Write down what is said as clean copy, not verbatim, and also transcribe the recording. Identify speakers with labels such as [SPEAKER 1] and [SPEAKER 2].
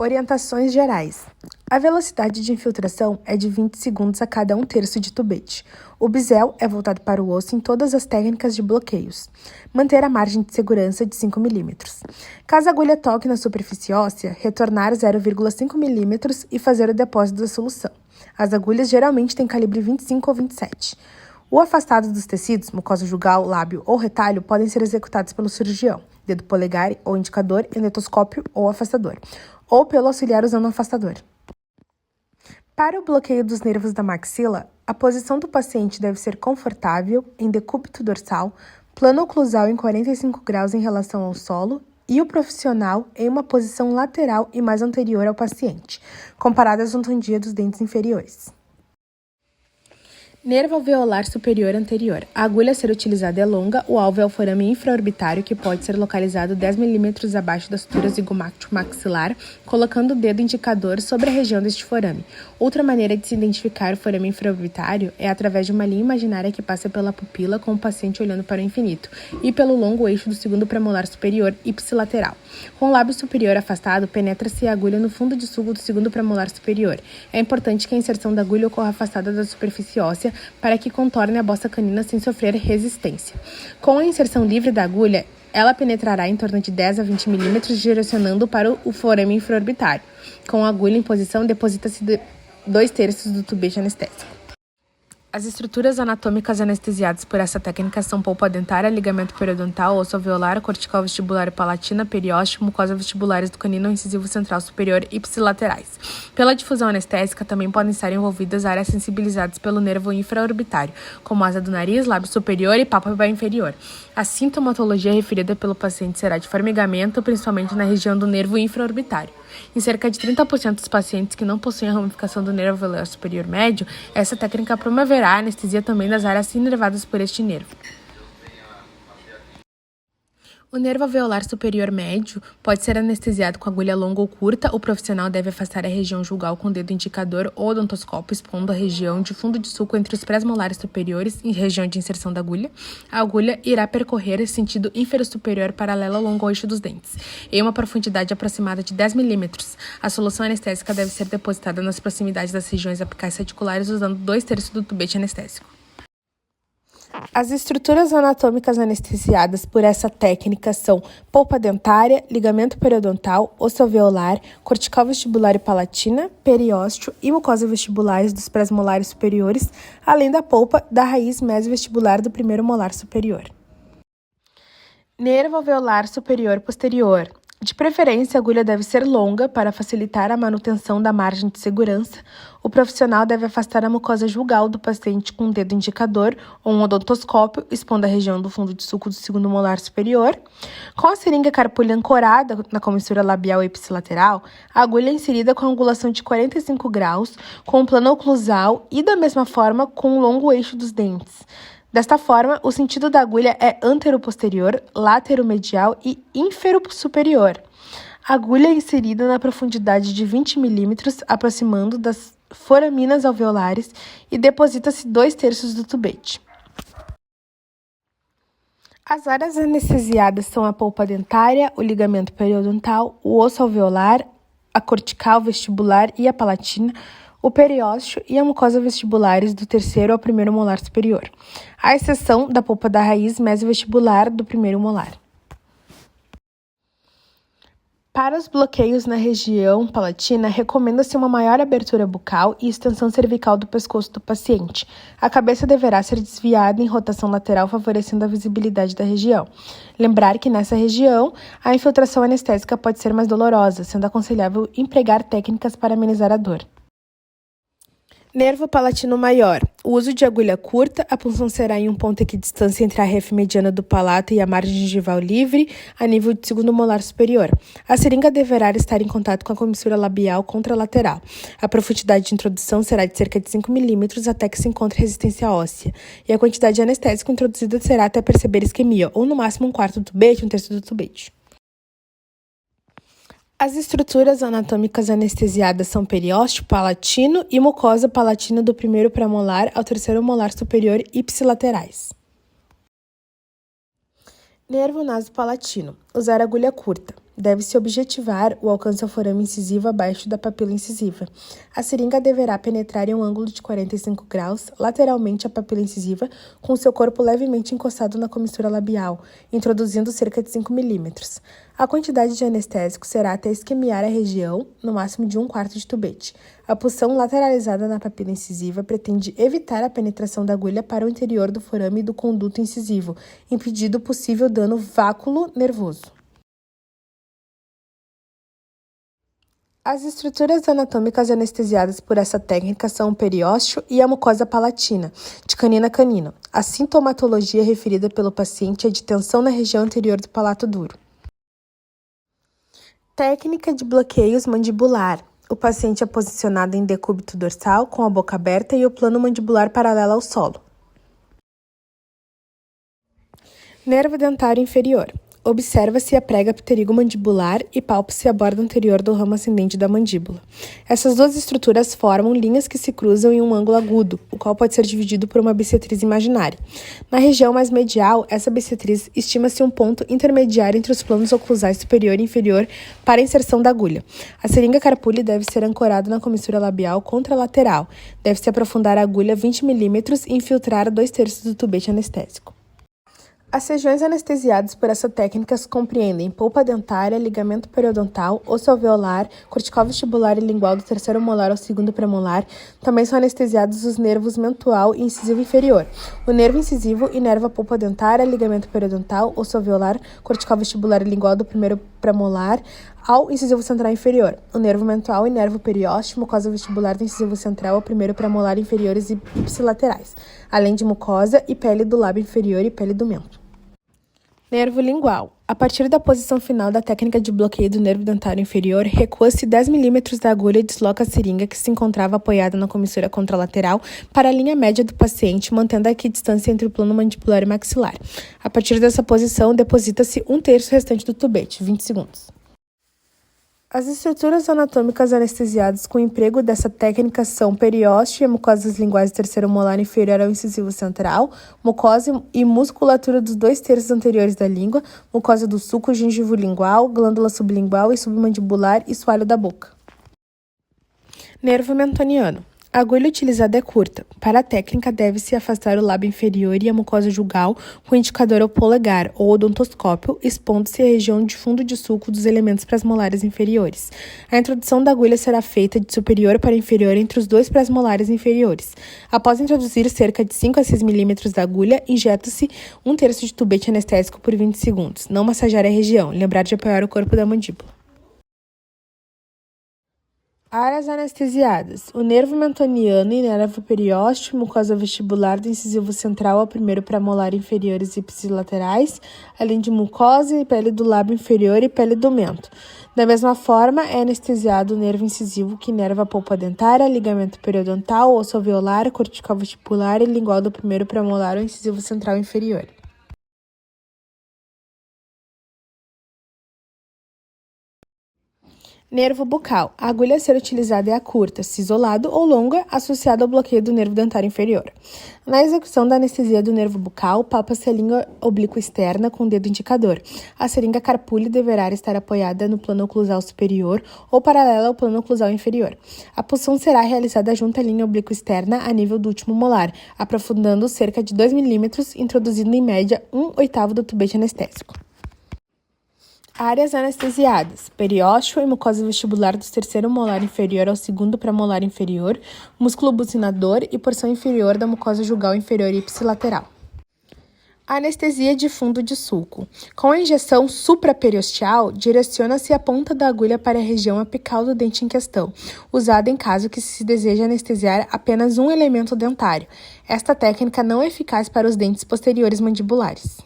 [SPEAKER 1] Orientações gerais. A velocidade de infiltração é de 20 segundos a cada 1/3 de tubete. O bisel é voltado para o osso em todas as técnicas de bloqueios. Manter a margem de segurança de 5 mm. Caso a agulha toque na superfície óssea, retornar 0,5 mm e fazer o depósito da solução. As agulhas geralmente têm calibre 25 ou 27. O afastado dos tecidos, mucosa jugal, lábio ou retalho, podem ser executados pelo cirurgião, dedo polegar ou indicador, endoscópio ou afastador, ou pelo auxiliar usando um afastador. Para o bloqueio dos nervos da maxila, a posição do paciente deve ser confortável, em decúbito dorsal, plano oclusal em 45 graus em relação ao solo e o profissional em uma posição lateral e mais anterior ao paciente, comparada às ontondia dos dentes inferiores. Nervo alveolar superior anterior. A agulha a ser utilizada é longa, o alvo é o forame infraorbitário, que pode ser localizado 10 mm abaixo da sutura zigomático-maxilar, colocando o dedo indicador sobre a região deste forame. Outra maneira de se identificar o forame infraorbitário é através de uma linha imaginária que passa pela pupila com o paciente olhando para o infinito e pelo longo eixo do segundo premolar superior ipsilateral. Com o lábio superior afastado, penetra-se a agulha no fundo de sulgo do segundo premolar superior. É importante que a inserção da agulha ocorra afastada da superfície óssea para que contorne a bossa canina sem sofrer resistência. Com a inserção livre da agulha, ela penetrará em torno de 10 a 20 mm, direcionando para o forame infraorbitário. Com a agulha em posição, deposita-se 2/3 do tubete anestésico. As estruturas anatômicas anestesiadas por essa técnica são polpa dentária, ligamento periodontal, osso alveolar, cortical vestibular e palatina, periósteo, mucosa vestibulares do canino incisivo central superior e ipsilaterais. Pela difusão anestésica, também podem estar envolvidas áreas sensibilizadas pelo nervo infraorbitário, como asa do nariz, lábio superior e pálpebra inferior. A sintomatologia referida pelo paciente será de formigamento, principalmente na região do nervo infraorbitário. Em cerca de 30% dos pacientes que não possuem a ramificação do nervo alveolar superior médio, essa técnica promoverá a anestesia também das áreas inervadas por este nervo. O nervo alveolar superior médio pode ser anestesiado com agulha longa ou curta. O profissional deve afastar a região jugal com o dedo indicador ou odontoscópio, expondo a região de fundo de sulco entre os pré-molares superiores, em região de inserção da agulha. A agulha irá percorrer sentido inferior-superior paralelo ao longo eixo dos dentes, em uma profundidade aproximada de 10 mm. A solução anestésica deve ser depositada nas proximidades das regiões apicais reticulares usando 2/3 do tubete anestésico. As estruturas anatômicas anestesiadas por essa técnica são polpa dentária, ligamento periodontal, osso alveolar, cortical vestibular e palatina, periósteo e mucosa vestibulares dos pré-molares superiores, além da polpa da raiz mesovestibular do primeiro molar superior. Nervo alveolar superior posterior. De preferência, a agulha deve ser longa para facilitar a manutenção da margem de segurança. O profissional deve afastar a mucosa jugal do paciente com um dedo indicador ou um odontoscópio, expondo a região do fundo de sulco do segundo molar superior. Com a seringa carpulha ancorada na comissura labial ipsilateral, a agulha é inserida com angulação de 45 graus, com um plano oclusal e, da mesma forma, com um longo eixo dos dentes. Desta forma, o sentido da agulha é antero-posterior, látero-medial e infero-superior. A agulha é inserida na profundidade de 20 mm, aproximando das foraminas alveolares, e deposita-se 2/3 do tubete. As áreas anestesiadas são a polpa dentária, o ligamento periodontal, o osso alveolar, a cortical vestibular e a palatina, o periósteo e a mucosa vestibulares do terceiro ao primeiro molar superior, à exceção da polpa da raiz mesovestibular do primeiro molar. Para os bloqueios na região palatina, recomenda-se uma maior abertura bucal e extensão cervical do pescoço do paciente. A cabeça deverá ser desviada em rotação lateral, favorecendo a visibilidade da região. Lembrar que nessa região, a infiltração anestésica pode ser mais dolorosa, sendo aconselhável empregar técnicas para amenizar a dor. Nervo palatino maior. O uso de agulha curta, a punção será em um ponto equidistância entre a refe mediana do palato e a margem gengival livre, a nível de segundo molar superior. A seringa deverá estar em contato com a comissura labial contralateral. A profundidade de introdução será de cerca de 5 mm até que se encontre resistência óssea, e a quantidade de anestésico introduzida será até perceber isquemia, ou no máximo 1/4 do tubete, 1/3 do tubete. As estruturas anatômicas anestesiadas são periósteo palatino e mucosa palatina do primeiro premolar ao terceiro molar superior ipsilaterais. Nervo nasopalatino. Usar agulha curta. Deve-se objetivar o alcance ao forame incisivo abaixo da papila incisiva. A seringa deverá penetrar em um ângulo de 45 graus lateralmente à papila incisiva, com seu corpo levemente encostado na comissura labial, introduzindo cerca de 5 milímetros. A quantidade de anestésico será até isquemiar a região, no máximo de 1/4 de tubete. A punção lateralizada na papila incisiva pretende evitar a penetração da agulha para o interior do forame e do conduto incisivo, impedindo possível dano váculo nervoso. As estruturas anatômicas anestesiadas por essa técnica são o periósteo e a mucosa palatina, de canino a canino. A sintomatologia referida pelo paciente é de tensão na região anterior do palato duro. Técnica de bloqueios mandibular. O paciente é posicionado em decúbito dorsal, com a boca aberta e o plano mandibular paralelo ao solo. Nervo dentário inferior. Observa-se a prega pterigomandibular e palpa-se a borda anterior do ramo ascendente da mandíbula. Essas duas estruturas formam linhas que se cruzam em um ângulo agudo, o qual pode ser dividido por uma bissetriz imaginária. Na região mais medial, essa bissetriz estima-se um ponto intermediário entre os planos oclusais superior e inferior para a inserção da agulha. A seringa carpule deve ser ancorada na comissura labial contralateral. Deve-se aprofundar a agulha 20 mm e infiltrar 2/3 do tubete anestésico. As regiões anestesiadas por essa técnica compreendem polpa dentária, ligamento periodontal, osso alveolar, cortical vestibular e lingual do terceiro molar ao segundo premolar. Também são anestesiados os nervos mentual e incisivo inferior. O nervo incisivo inerva a polpa dentária, ligamento periodontal, osso alveolar, cortical vestibular e lingual do primeiro premolar ao incisivo central inferior. O nervo mentual inerva o periósteo, mucosa vestibular do incisivo central ao primeiro premolar inferiores e ipsilaterais, além de mucosa e pele do lábio inferior e pele do mento. Nervo lingual. A partir da posição final da técnica de bloqueio do nervo dentário inferior, recua-se 10 mm da agulha e desloca a seringa que se encontrava apoiada na comissura contralateral para a linha média do paciente, mantendo a equidistância entre o plano mandibular e maxilar. A partir dessa posição, deposita-se 1/3 restante do tubete, 20 segundos. As estruturas anatômicas anestesiadas com o emprego dessa técnica são periósteo e mucosas linguais do terceiro molar inferior ao incisivo central, mucosa e musculatura dos 2/3 anteriores da língua, mucosa do sulco gengivo-lingual, glândula sublingual e submandibular e soalho da boca. Nervo mentoniano. A agulha utilizada é curta. Para a técnica, deve-se afastar o lábio inferior e a mucosa jugal com o indicador ao polegar ou odontoscópio, expondo-se a região de fundo de sulco dos elementos pré-molares inferiores. A introdução da agulha será feita de superior para inferior entre os dois pré-molares inferiores. Após introduzir cerca de 5 a 6 mm da agulha, injeta-se 1/3 de tubete anestésico por 20 segundos. Não massagear a região. Lembrar de apoiar o corpo da mandíbula. Áreas anestesiadas. O nervo mentoniano inerva o periósteo, mucosa vestibular do incisivo central ao primeiro premolar inferiores e ipsilaterais, além de mucosa e pele do lábio inferior e pele do mento. Da mesma forma, é anestesiado o nervo incisivo que inerva a polpa dentária, ligamento periodontal, osso alveolar, cortical vestibular e lingual do primeiro premolar ao incisivo central inferior. Nervo bucal. A agulha a ser utilizada é a curta, se isolado, ou longa, associada ao bloqueio do nervo dentário inferior. Na execução da anestesia do nervo bucal, palpa-se a linha oblíqua externa com o dedo indicador. A seringa carpule deverá estar apoiada no plano oclusal superior ou paralela ao plano oclusal inferior. A punção será realizada junto à linha oblíqua externa a nível do último molar, aprofundando cerca de 2 mm, introduzindo em média 1/8 do tubete anestésico. Áreas anestesiadas. Periósteo e mucosa vestibular do terceiro molar inferior ao segundo premolar inferior, músculo bucinador e porção inferior da mucosa jugal inferior e ipsilateral. Anestesia de fundo de sulco. Com a injeção supraperiosteal, direciona-se a ponta da agulha para a região apical do dente em questão, usada em caso que se deseje anestesiar apenas um elemento dentário. Esta técnica não é eficaz para os dentes posteriores mandibulares.